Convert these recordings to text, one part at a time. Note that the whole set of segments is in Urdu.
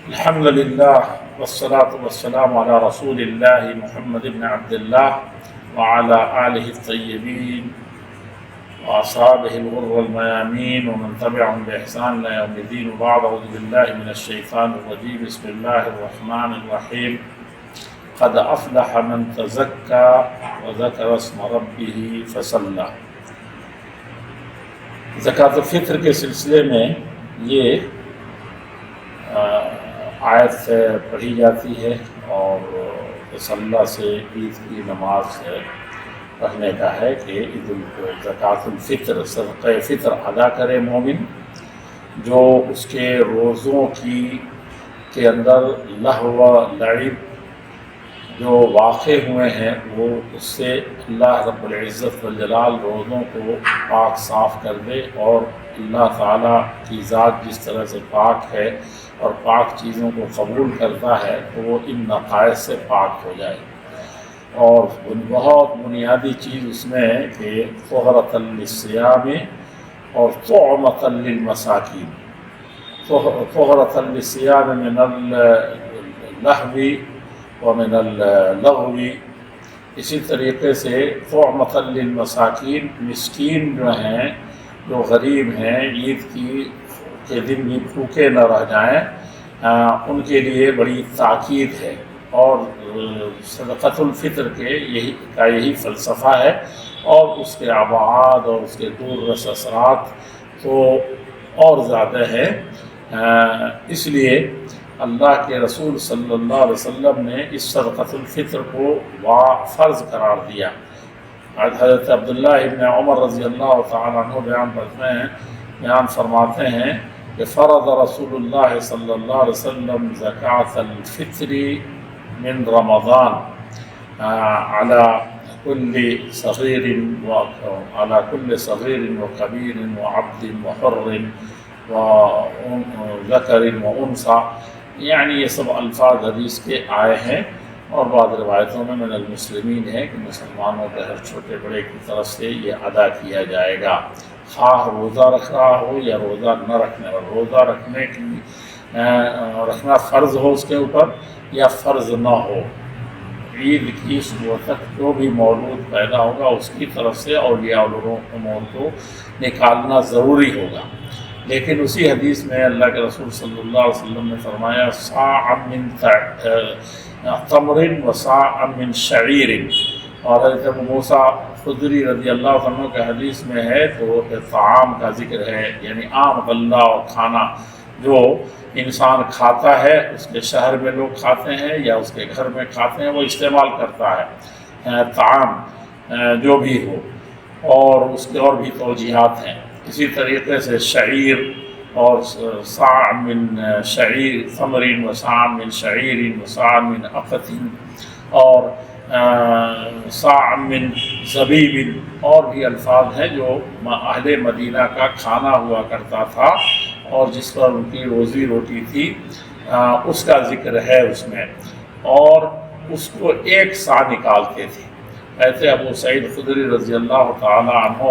الحمد لله والصلاة والسلام على رسول الله محمد بن عبد الله وعلى آله الطيبين وأصحابه الغر الميامين ومن تبعهم بإحسان إلى يوم الدين، وبعد. أعوذ بالله من الشيطان الرجيم. بسم الله الرحمن الرحيم. قد أفلح من تزكى وذكر اسم ربه فصلى. زکوٰۃ الفطر کے سلسلے میں یہ آیت پڑھی جاتی ہے اور فصلہ سے عید کی نماز پڑھنے کا ہے کہ زکوٰۃ الفطر صدقہ فطر ادا کرے مومن، جو اس کے روزوں کے اندر لہو و لعب جو واقع ہوئے ہیں وہ اس سے اللہ رب العزت والجلال روزوں کو پاک صاف کر دے، اور اللہ تعالیٰ کی ذات جس طرح سے پاک ہے اور پاک چیزوں کو قبول کرتا ہے تو وہ ان نقائص سے پاک ہو جائے۔ اور بہت بنیادی چیز اس میں ہے کہ طہرۃ للصیام اور طعمۃ للمساکین۔ طہرۃ للصیام من اللہو ومن اللغو، اسی طریقے سے طعمۃ للمساکین، مسکین جو ہیں، جو غریب ہیں، عید کے دن بھی بھوکے نہ رہ جائیں، ان کے لیے بڑی تاکید ہے۔ اور صدقۃ الفطر کے یہی فلسفہ ہے، اور اس کے ابعاد اور اس کے دور رس اثرات تو اور زیادہ ہے۔ اس لیے اللہ کے رسول صلی اللہ علیہ وسلم نے اس صدقۃ الفطر کو فرض قرار دیا۔ حضرت عبداللہ ابن عمر رضی اللہ تعالیٰ عنہ بیان فرماتے ہیں کہ فرض رسول اللہ صلی اللہ علیہ وسلم زکاۃ الفطر من رمضان على كل صغير وكبير وعبد وحر وذكر وانثى، یعنی یہ سب الفاظ حدیث کے آئے ہیں، اور بعض روایتوں میں من المسلمین ہے کہ مسلمانوں کے ہر چھوٹے بڑے کی طرف سے یہ ادا کیا جائے گا، خواہ روزہ رکھ رہا ہو یا روزہ نہ رکھنے والا، روزہ رکھنا فرض ہو اس کے اوپر یا فرض نہ ہو۔ عید کی صبح تک جو بھی مولود پیدا ہوگا اس کی طرف سے اولیاء الامور کو نکالنا ضروری ہوگا۔ لیکن اسی حدیث میں اللہ کے رسول صلی اللہ علیہ وسلم نے فرمایا صاع من تمر و صاع من شعیر، اور حضرت ابو موسیٰ خدری رضی اللہ عنہ کے حدیث میں ہے تو طعام کا ذکر ہے، یعنی عام غلہ اور کھانا جو انسان کھاتا ہے، اس کے شہر میں لوگ کھاتے ہیں یا اس کے گھر میں کھاتے ہیں، وہ استعمال کرتا ہے طعام جو بھی ہو، اور اس کے اور بھی توجیہات ہیں۔ اسی طریقے سے شعیر اور صاع من شعیر ثمر و صاع من شعیر و صاع من عقط اور صاع من زبیب، اور بھی الفاظ ہیں جو اہل مدینہ کا کھانا ہوا کرتا تھا اور جس پر ان کی روزی روٹی تھی، اس کا ذکر ہے اس میں، اور اس کو ایک سا نکالتے تھے۔ ایسے ابو سعید خدری رضی اللہ تعالی عنہ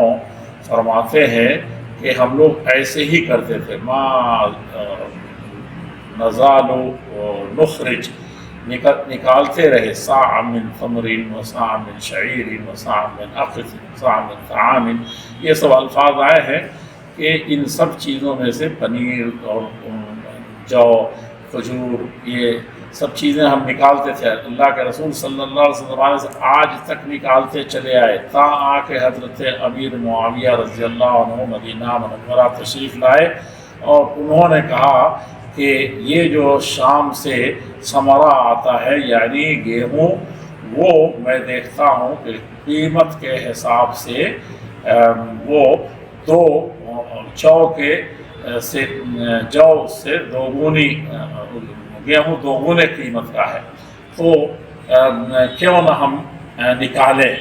فرماتے ہیں کہ ہم لوگ ایسے ہی کرتے تھے، ما نزال نخرج، نکالتے رہے صاع من ثمر و صاع من شعیر و صاع من عقط صاع من طعام۔ یہ سب الفاظ آئے ہیں کہ ان سب چیزوں میں سے پنیر اور جو کھجور، یہ سب چیزیں ہم نکالتے تھے۔ اللہ کے رسول صلی اللہ علیہ وسلم سے آج تک نکالتے چلے آئے، تا آ کے حضرت امیر معاویہ رضی اللہ عنہ مدینہ منورہ تشریف لائے، اور انہوں نے کہا کہ یہ جو شام سے ثمرہ آتا ہے یعنی گیہوں، وہ میں دیکھتا ہوں کہ قیمت کے حساب سے وہ جو سے دوگنی گیہوں دوگنے قیمت کا ہے، تو کیوں نہ ہم نکالیں،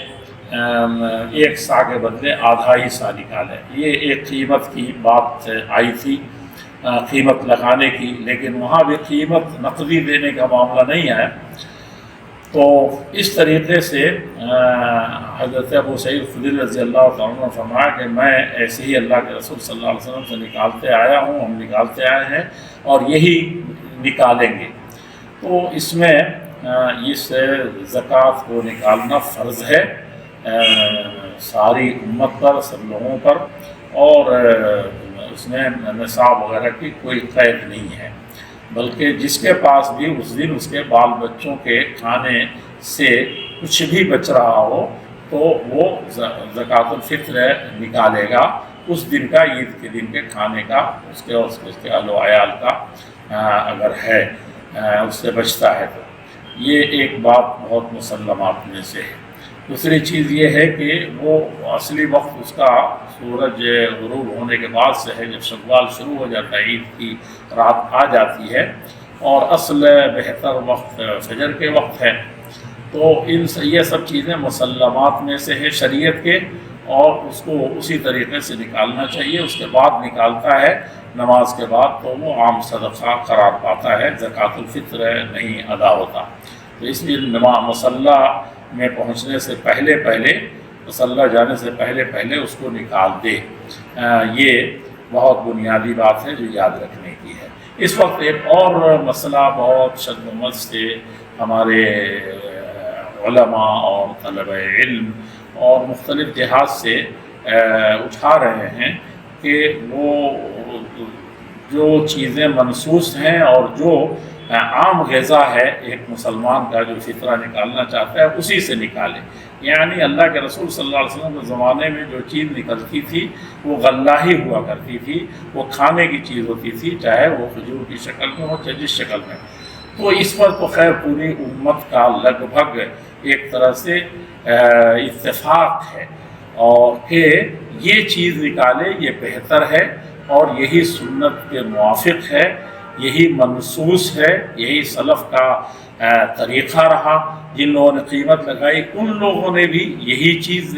ایک سا کے بدلے آدھا ہی سا نکالیں۔ یہ ایک قیمت کی بات آئی تھی، قیمت لگانے کی، لیکن وہاں بھی قیمت نقدی دینے کا معاملہ نہیں ہے۔ تو اس طریقے سے حضرت ابو سعید خدری رضی اللہ تعالیٰ عنہ نے فرمایا کہ میں ایسے ہی اللہ کے رسول صلی اللہ علیہ وسلم سے نکالتے آیا ہوں، ہم نکالتے آئے ہیں، اور یہی نکالیں گے۔ تو اس میں اس زکوٰۃ کو نکالنا فرض ہے ساری امت پر، سب لوگوں پر، اور اس میں نصاب وغیرہ کی کوئی قید نہیں ہے، بلکہ جس کے پاس بھی اس دن اس کے بال بچوں کے کھانے سے کچھ بھی بچ رہا ہو تو وہ زکوٰۃ الفطر نکالے گا اس دن کا، عید کے دن کے کھانے کا، اس کے اہل و عیال کا اگر ہے اس سے بچتا ہے تو یہ ایک بات بہت مسلمات میں سے ہے۔ دوسری چیز یہ ہے کہ وہ اصلی وقت اس کا سورج غروب ہونے کے بعد سے ہے، جب شوال شروع ہو جاتا ہے، عید کی رات آ جاتی ہے، اور اصل بہتر وقت فجر کے وقت ہے۔ تو یہ سب چیزیں مسلمات میں سے ہے شریعت کے، اور اس کو اسی طریقے سے نکالنا چاہیے۔ اس کے بعد نکالتا ہے نماز کے بعد تو وہ عام صدقہ قرار پاتا ہے، زکوٰۃ الفطر نہیں ادا ہوتا۔ تو اس لیے مصلح میں پہنچنے سے پہلے مصلح جانے سے پہلے اس کو نکال دے، یہ بہت بنیادی بات ہے جو یاد رکھنے کی ہے۔ اس وقت ایک اور مسئلہ بہت شدت سے ہمارے علماء اور طلبہ علم اور مختلف جہات سے اٹھا رہے ہیں کہ وہ جو چیزیں منسوخ ہیں اور جو عام غذا ہے ایک مسلمان کا جو فطرہ نکالنا چاہتا ہے اسی سے نکالے، یعنی اللہ کے رسول صلی اللہ علیہ وسلم کے زمانے میں جو چیز نکلتی تھی وہ غلہ ہی ہوا کرتی تھی، وہ کھانے کی چیز ہوتی تھی، چاہے وہ کھجور کی شکل میں ہو چاہے جس شکل میں۔ تو اس پر تو خیر پوری امت کا لگ بھگ ایک طرح سے اتفاق ہے، اور کہ یہ چیز نکالے یہ بہتر ہے، اور یہی سنت کے موافق ہے، یہی منسوس ہے، یہی سلف کا طریقہ رہا۔ جن لوگوں نے قیمت لگائی ان لوگوں نے بھی یہی چیز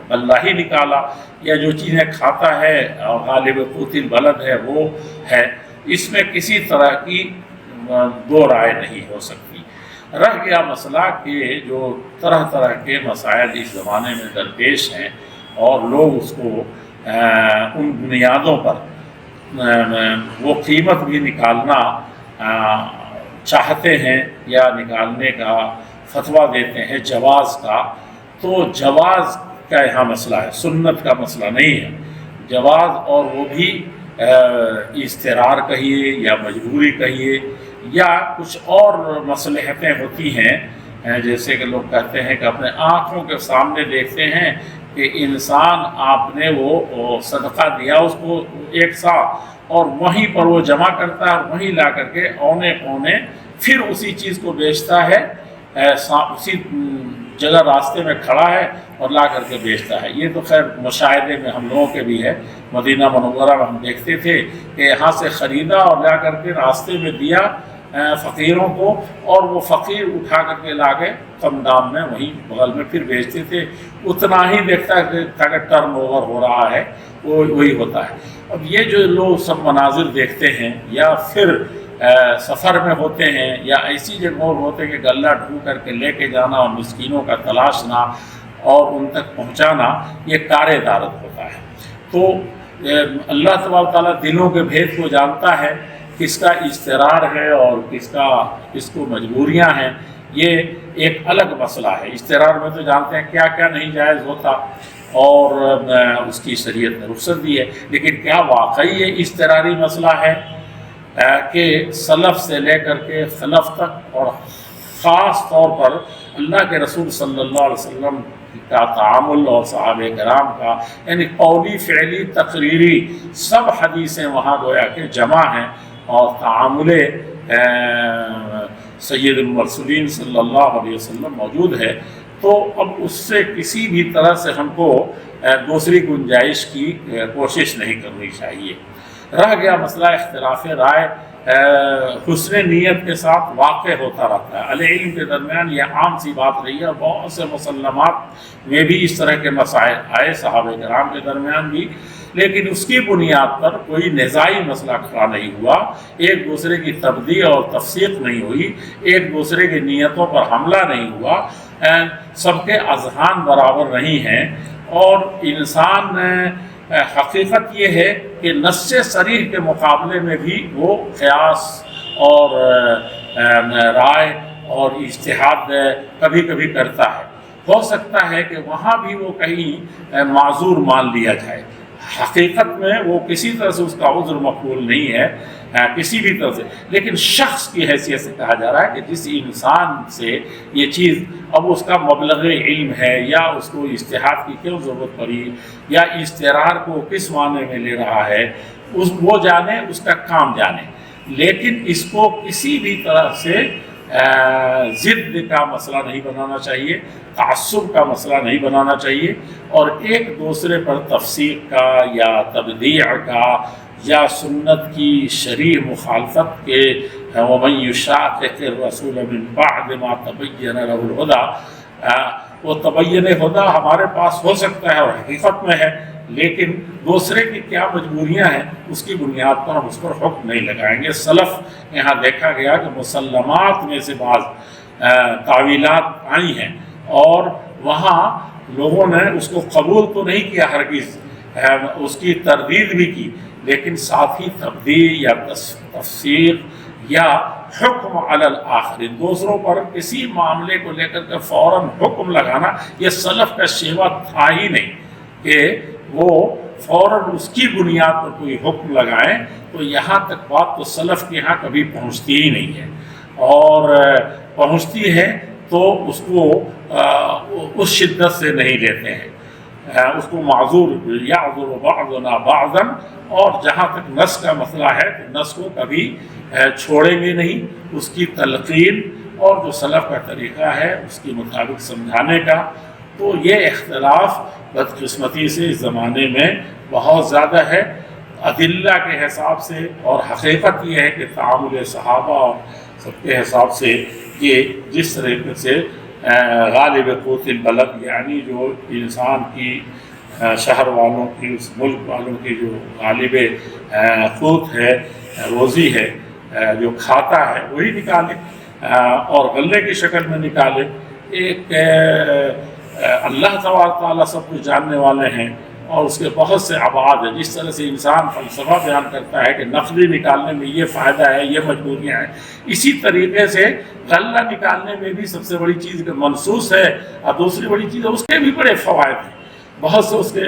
اللہ ہی نکالا، یا جو چیزیں کھاتا ہے اور غالب قوت البلد ہے وہ ہے، اس میں کسی طرح کی دو رائے نہیں ہو سکتی۔ رہ گیا مسئلہ کہ جو طرح طرح کے مسائل اس زمانے میں درپیش ہیں اور لوگ اس کو ان بنیادوں پر وہ قیمت بھی نکالنا چاہتے ہیں یا نکالنے کا فتویٰ دیتے ہیں جواز کا، تو جواز کا یہاں مسئلہ ہے، سنت کا مسئلہ نہیں ہے۔ جواز اور وہ بھی اضطرار کہیے یا مجبوری کہیے یا کچھ اور مصلحتیں ہوتی ہیں، جیسے کہ لوگ کہتے ہیں کہ اپنے آنکھوں کے سامنے دیکھتے ہیں کہ انسان آپ نے وہ صدقہ دیا اس کو ایک سا، اور وہیں پر وہ جمع کرتا ہے اور وہیں لا کر کے اونے پونے پھر اسی چیز کو بیچتا ہے، اسی جگہ راستے میں کھڑا ہے اور لا کر کے بیچتا ہے۔ یہ تو خیر مشاہدے میں ہم لوگوں کے بھی ہے، مدینہ منورہ میں ہم دیکھتے تھے کہ یہاں سے خریدا اور لا کر کے راستے میں دیا فقیروں کو، اور وہ فقیر اٹھا کر کے لا کے کم دام میں وہیں بغل میں پھر بیچتے تھے، اتنا ہی دیکھتا ہے کہ ٹرن اوور ہو رہا ہے وہی ہوتا ہے۔ اب یہ جو لوگ سب مناظر دیکھتے ہیں یا پھر سفر میں ہوتے ہیں یا ایسی جگہوں پر ہوتے ہیں کہ غلہ ڈھونڈ کر کے لے کے جانا اور مسکینوں کا تلاشنا اور ان تک پہنچانا، یہ کار دارت ہوتا ہے۔ تو اللہ تبارک تعالیٰ دلوں کے بھید کو جانتا ہے، کس کا اضطرار ہے اور کس کو مجبوریاں ہیں، یہ ایک الگ مسئلہ ہے۔ اضطرار میں تو جانتے ہیں کیا کیا نہیں جائز ہوتا اور اس کی شریعت نے رخصت دی ہے، لیکن کیا واقعی یہ اضطراری مسئلہ ہے کہ سلف سے لے کر کے خلف تک اور خاص طور پر اللہ کے رسول صلی اللہ علیہ وسلم کا تعامل اور صحابہ کرام کا، یعنی قولی فعلی تقریری سب حدیثیں وہاں گویا کہ جمع ہیں، اور تعامل سید المرسلین صلی اللہ علیہ وسلم موجود ہے، تو اب اس سے کسی بھی طرح سے ہم کو دوسری گنجائش کی کوشش نہیں کرنی چاہیے۔ رہ گیا مسئلہ اختلاف رائے، حسن نیت کے ساتھ واقع ہوتا رہتا ہے، اہل علم کے درمیان یہ عام سی بات رہی ہے، بہت سے مسلمات میں بھی اس طرح کے مسائل آئے، صحابہ کرام کے درمیان بھی، لیکن اس کی بنیاد پر کوئی نزاعی مسئلہ کھڑا نہیں ہوا، ایک دوسرے کی تبدیع اور تفسیق نہیں ہوئی، ایک دوسرے کی نیتوں پر حملہ نہیں ہوا، سب کے اذہان برابر نہیں ہیں، اور انسان حقیقت یہ ہے کہ نص صریح کے مقابلے میں بھی وہ قیاس اور رائے اور اجتہاد کبھی کبھی کرتا ہے، ہو سکتا ہے کہ وہاں بھی وہ کہیں معذور مان لیا جائے، حقیقت میں وہ کسی طرح سے اس کا عذر مقبول نہیں ہے کسی بھی طرح سے، لیکن شخص کی حیثیت سے کہا جا رہا ہے کہ جس انسان سے یہ چیز اب اس کا مبلغ علم ہے یا اس کو اجتہاد کی کیوں ضرورت پڑی یا استقرار کو کس معنی میں لے رہا ہے وہ جانے، اس کا کام جانے، لیکن اس کو کسی بھی طرح سے ضد کا مسئلہ نہیں بنانا چاہیے، تعصب کا مسئلہ نہیں بنانا چاہیے، اور ایک دوسرے پر تفسیق کا یا تبدیع کا یا سنت کی شرعی مخالفت کے وَمَن يُشَاقِقِ الرَّسُولَ مِن بَعْدِ مَا تَبَيَّنَ لَهُ الْهُدَىٰ، وہ تبین ہدا ہمارے پاس ہو سکتا ہے اور حقیقت میں ہے، لیکن دوسرے کی کیا مجبوریاں ہیں اس کی بنیاد پر ہم اس پر حکم نہیں لگائیں گے۔ سلف یہاں دیکھا گیا کہ مسلمات میں سے بعض تعویلات آئی ہیں اور وہاں لوگوں نے اس کو قبول تو نہیں کیا ہرگز، اس کی تردید بھی کی، لیکن ساتھ ہی تبدیل یا تفسیر یا حکم علی الآخر، دوسروں پر کسی معاملے کو لے کر کے فوراً حکم لگانا، یہ سلف کا شیوا تھا ہی نہیں کہ وہ فوراً اس کی بنیاد پر کوئی حکم لگائیں، تو یہاں تک بات تو سلف کے ہاں کبھی پہنچتی ہی نہیں ہے، اور پہنچتی ہے تو اس کو اس شدت سے نہیں لیتے ہیں، اس کو معذور یعذر بعضنا بعضا، اور جہاں تک نص کا مسئلہ ہے تو نص کو کبھی چھوڑیں گے نہیں، اس کی تلقین اور جو سلف کا طریقہ ہے اس کے مطابق سمجھانے کا۔ تو یہ اختلاف بدقسمتی سے اس زمانے میں بہت زیادہ ہے، ادلہ کے حساب سے، اور حقیقت یہ ہے کہ تعامل صحابہ اور سب کے حساب سے یہ جس طریقے سے غالب قوت البلد، یعنی جو انسان کی شہر والوں کی، اس ملک والوں کی جو غالب قوت ہے، روزی ہے، جو کھاتا ہے وہی نکالے اور غلے کی شکل میں نکالے۔ ایک اللہ تبارک تعالیٰ سب کچھ جاننے والے ہیں اور اس کے بہت سے ابعاد ہیں، جس طرح سے انسان فلسفہ بیان کرتا ہے کہ نقدی نکالنے میں یہ فائدہ ہے، یہ مجبوریاں ہیں، اسی طریقے سے غلہ نکالنے میں بھی سب سے بڑی چیز منصوص ہے، اور دوسری بڑی چیز ہے اس کے بھی بڑے فوائد ہیں، بہت سے اس کے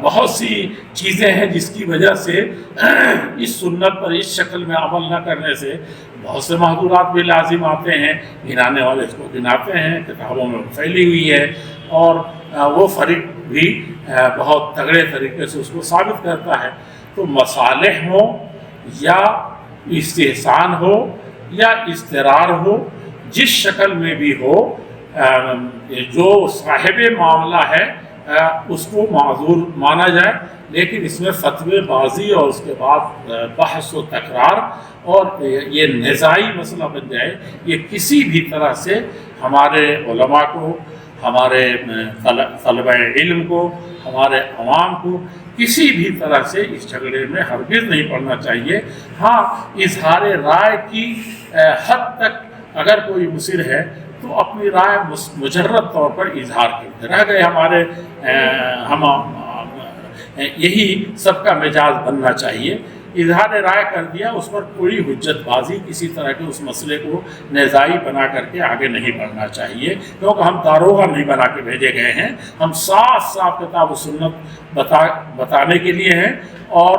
بہت سی چیزیں ہیں جس کی وجہ سے اس سنت پر اس شکل میں عمل نہ کرنے سے بہت سے محظورات بھی لازم آتے ہیں، گنانے والے اس کو گناتے ہیں، کتابوں میں پھیلی ہوئی ہے، اور وہ فریق بھی بہت تگڑے طریقے سے اس کو ثابت کرتا ہے۔ تو مصالح ہو یا استحسان ہو یا اضطرار ہو، جس شکل میں بھی ہو، جو صاحب معاملہ ہے اس کو معذور مانا جائے، لیکن اس میں فتوی بازی اور اس کے بعد بحث و تکرار اور یہ نزاعی مسئلہ بن جائے، یہ کسی بھی طرح سے ہمارے علماء کو، ہمارے طلبہ علم کو، ہمارے عوام کو کسی بھی طرح سے اس جھگڑے میں ہرگز نہیں پڑنا چاہیے۔ ہاں، اظہار رائے کی حد تک اگر کوئی مصر ہے تو اپنی رائے مجرد طور پر اظہار کرتے رہ گئے، ہمارے ہم یہی سب کا مزاج بننا چاہیے۔ اظہار رائے کر دیا، اس پر کوئی حجت بازی کسی طرح کے اس مسئلے کو نزاعی بنا کر کے آگے نہیں بڑھنا چاہیے، کیونکہ ہم داروغہ نہیں بنا کے بھیجے گئے ہیں، ہم صاف صاف کتاب و سنت بتانے کے لیے ہیں، اور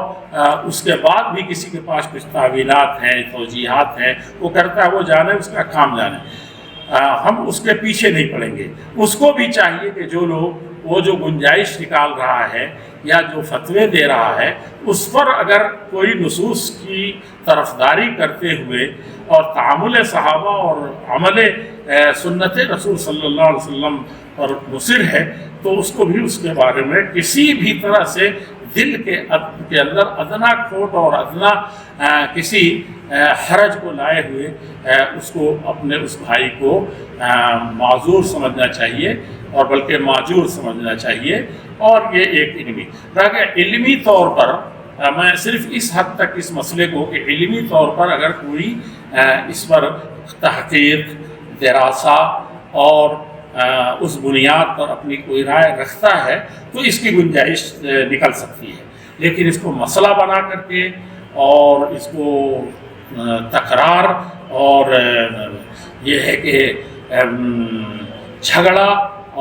اس کے بعد بھی کسی کے پاس کچھ تعویلات ہیں، توجیحات ہیں، وہ کرتا ہے، وہ جانے، اس کا کام جانے، ہم اس کے پیچھے نہیں پڑیں گے۔ اس کو بھی چاہیے کہ جو لوگ وہ جو گنجائش نکال رہا ہے یا جو فتوے دے رہا ہے، اس پر اگر کوئی نصوص کی طرفداری کرتے ہوئے اور تعامل صحابہ اور عمل سنت رسول صلی اللہ علیہ وسلم پر مصر ہے، تو اس کو بھی اس کے بارے میں کسی بھی طرح سے دل کے اندر ادنا کھوٹ اور ادنا کسی حرج کو لائے ہوئے اس کو، اپنے اس بھائی کو معذور سمجھنا چاہیے، اور بلکہ معجور سمجھنا چاہیے۔ اور یہ ایک علمی طور پر میں صرف اس حد تک اس مسئلے کو کہ علمی طور پر اگر کوئی اس پر تحقیق، دراسہ اور اس بنیاد پر اپنی کوئی رائے رکھتا ہے تو اس کی گنجائش نکل سکتی ہے، لیکن اس کو مسئلہ بنا کر کے اور اس کو تکرار اور یہ ہے کہ جھگڑا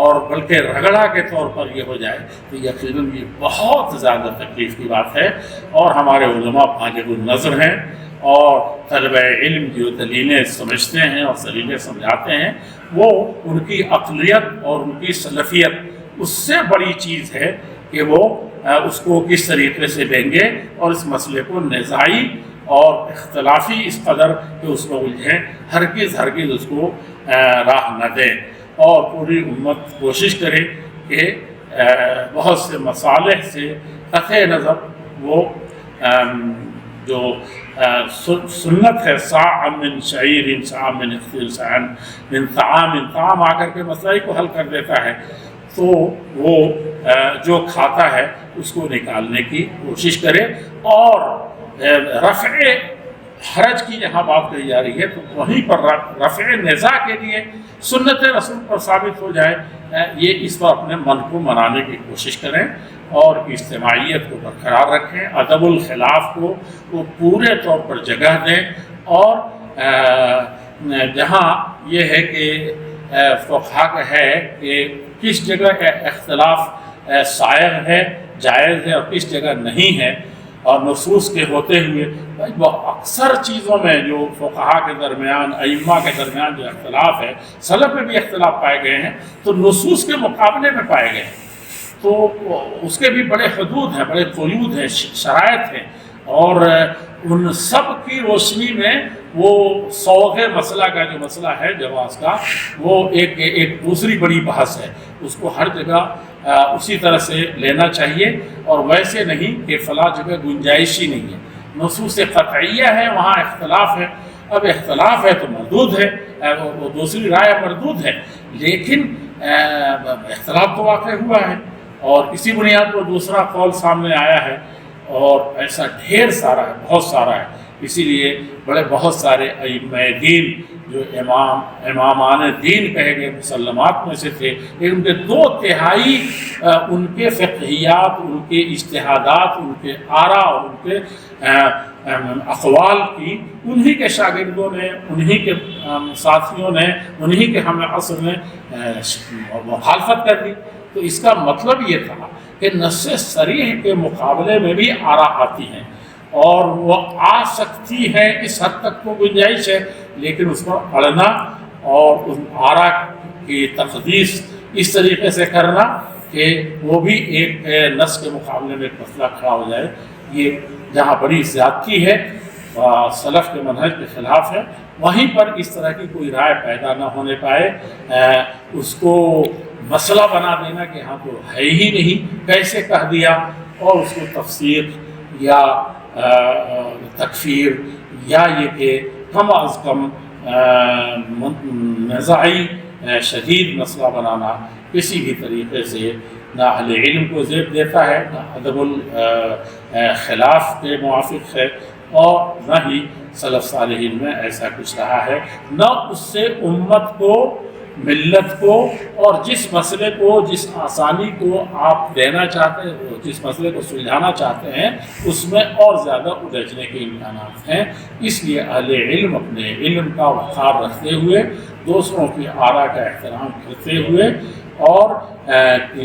اور بلکہ رگڑا کے طور پر یہ ہو جائے تو یقیناً یہ بہت زیادہ تکلیف کی بات ہے. اور ہمارے علماء بالغ النظر ہیں اور طلبہ علم جو دلیلیں سمجھتے ہیں اور دلیلیں سمجھاتے ہیں وہ ان کی عقلیت اور ان کی سلفیت اس سے بڑی چیز ہے کہ وہ اس کو کس طریقے سے لیں گے اور اس مسئلے کو نزاعی اور اختلافی اس قدر کہ اس کو الجھیں ہرگز اس کو راہ نہ دیں. اور پوری امت کوشش کرے کہ بہت سے مصالح سے قطع نظر وہ جو سنت ہے صاع من شعیر صاع من خبز صاع من طعام آ کر کے مسئلے کو حل کر دیتا ہے تو وہ جو کھاتا ہے اس کو نکالنے کی کوشش کرے. اور رفع حرج کی جہاں بات کہی جا رہی ہے تو وہیں پر رفع نزاع کے لیے سنت رسول پر ثابت ہو جائے یہ اس پر اپنے من کو منانے کی کوشش کریں اور اجتماعیت کو برقرار رکھیں. ادب الخلاف کو وہ پورے طور پر جگہ دیں اور جہاں یہ ہے کہ فقہا کا ہے کہ کس جگہ کا اختلاف سائغ ہے جائز ہے اور کس جگہ نہیں ہے اور نصوص کے ہوتے ہوئے اکثر چیزوں میں جو فقہا کے درمیان ائمہ کے درمیان جو اختلاف ہے سلف میں بھی اختلاف پائے گئے ہیں تو نصوص کے مقابلے میں پائے گئے ہیں تو اس کے بھی بڑے حدود ہیں بڑے قیود ہیں شرائط ہیں اور ان سب کی روشنی میں وہ سوغ مسئلہ کا جو مسئلہ ہے جواز کا وہ ایک دوسری بڑی بحث ہے اس کو ہر جگہ اسی طرح سے لینا چاہیے اور ویسے نہیں کہ فلاں جگہ گنجائش ہی نہیں ہے. نصوص قطعیہ ہے وہاں اختلاف ہے اب اختلاف ہے تو مردود ہے وہ دوسری رائے مردود ہے لیکن اختلاف تو واقع ہوا ہے اور اسی بنیاد پر دوسرا قول سامنے آیا ہے اور ایسا ڈھیر سارا ہے بہت سارا ہے. اسی لیے بہت سارے ائمہ دین جو امامان دین کہے گئے مسلمات میں سے تھے لیکن ان کے 2/3 ان کے فقہیات ان کے اجتہادات ان کے آراء اور ان کے اقوال کی انہی کے شاگردوں نے انہی کے ساتھیوں نے انہی کے ہم عصر نے مخالفت کر دی. تو اس کا مطلب یہ تھا کہ نص صریح کے مقابلے میں بھی آراء آتی ہیں اور وہ آ سکتی ہے اس حد تک کو گنجائش ہے لیکن اس پر اڑنا اور ان آراء کی تقدیس اس طریقے سے کرنا کہ وہ بھی ایک نص کے مقابلے میں ایک مسئلہ کھڑا ہو جائے یہ جہاں بڑی زیادتی ہے سلف کے منہج کے خلاف ہے. وہیں پر اس طرح کی کوئی رائے پیدا نہ ہونے پائے اس کو مسئلہ بنا دینا کہ ہاں تو ہے ہی نہیں کیسے کہہ دیا اور اس کو تفسیر یا تکفیر یا یہ کہ کم از کم نزاعی شدید مسئلہ بنانا کسی بھی طریقے سے نہ اہل علم کو زیب دیتا ہے نہ ادب الخلاف کے موافق ہے اور نہ ہی سلف صالحین میں ایسا کچھ رہا ہے نہ اس سے امت کو ملت کو اور جس مسئلے کو جس آسانی کو آپ دینا چاہتے ہیں جس مسئلے کو سلجھانا چاہتے ہیں اس میں اور زیادہ الجھنے کے امکانات ہیں. اس لیے اہل علم اپنے علم کا وقار رکھتے ہوئے دوسروں کی آراء کا احترام کرتے ہوئے اور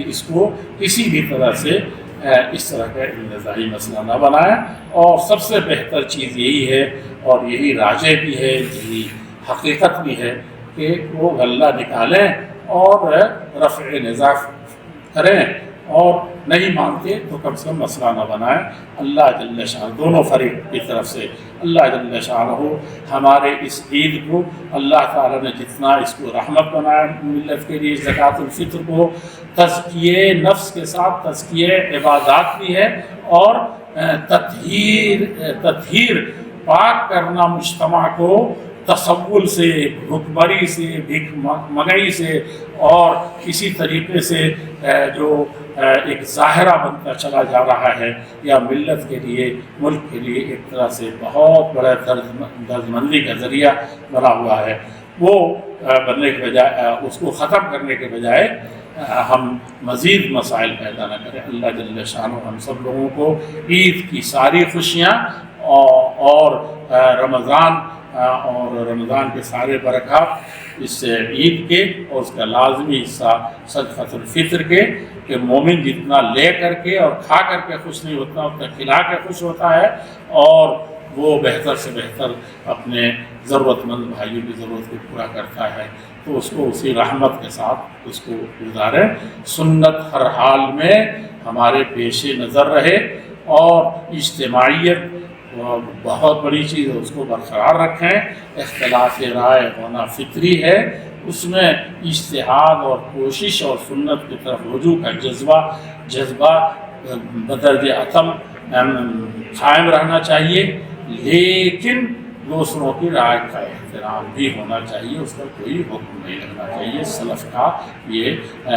اس کو کسی بھی طرح سے اس طرح کا انتزاعی مسئلہ نہ بنایا. اور سب سے بہتر چیز یہی ہے اور یہی راجح بھی ہے یہی حقیقت بھی ہے کہ وہ غلہ نکالیں اور رفع نزاع کریں اور نہیں مانتے تو کم سے کم مسئلہ نہ بنائیں. اللہ جل شان دونوں فریق کی طرف سے اللہ جل شانہ ہمارے اس عید کو اللہ تعالیٰ نے جتنا اس کو رحمت بنایا ملت کے لیے زکوٰۃ الفطر کو تزکیے نفس کے ساتھ تزکیے عبادات بھی ہے اور تطہیر پاک کرنا مجتمع کو تصول سے بھوکمری سے بھیک مگئی سے اور اسی طریقے سے جو ایک ظاہرہ بنتا چلا جا رہا ہے یا ملت کے لیے ملک کے لیے ایک طرح سے بہت بڑا دردمندی کا ذریعہ بنا ہوا ہے وہ بننے کے بجائے اس کو ختم کرنے کے بجائے ہم مزید مسائل پیدا نہ کریں. اللہ جل شانہ ہم سب لوگوں کو عید کی ساری خوشیاں اور رمضان کے سارے برکات اس عید کے اور اس کا لازمی حصہ صدقۃ الفطر کے، کہ مومن جتنا لے کر کے اور کھا کر کے خوش نہیں ہوتا اتنا کھلا کے خوش ہوتا ہے، اور وہ بہتر سے بہتر اپنے ضرورت مند بھائیوں کی ضرورت کو پورا کرتا ہے، تو اس کو اسی رحمت کے ساتھ اس کو گزارے۔ سنت ہر حال میں ہمارے پیش نظر رہے، اور اجتماعیت بہت بڑی چیز ہے، اس کو برقرار رکھیں۔ اختلاف رائے ہونا فطری ہے، اس میں اجتہاد اور کوشش اور سنت کی طرف رجوع کا جذبہ بدرجہ عتم قائم رہنا چاہیے، لیکن دوسروں کی رائے کا احترام بھی ہونا چاہیے، اس پر کوئی حکم نہیں لگنا چاہیے۔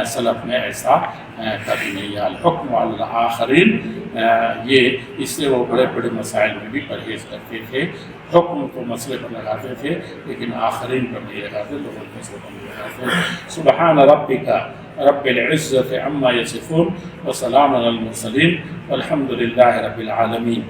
سلف میں ایسا کبھی نہیں ہے۔ الحکم علی الآخرین، یہ اس سے وہ بڑے بڑے مسائل میں بھی پرہیز کرتے تھے۔ حکم تو مسئلے پر لگاتے تھے، لیکن آخرین پر نہیں لگاتے، لوگوں کے مسئلے پر نہیں لگاتے۔ سبحان ربک رب العزت عما یصفون وسلام علی المرسلین والحمد للہ رب العالمین۔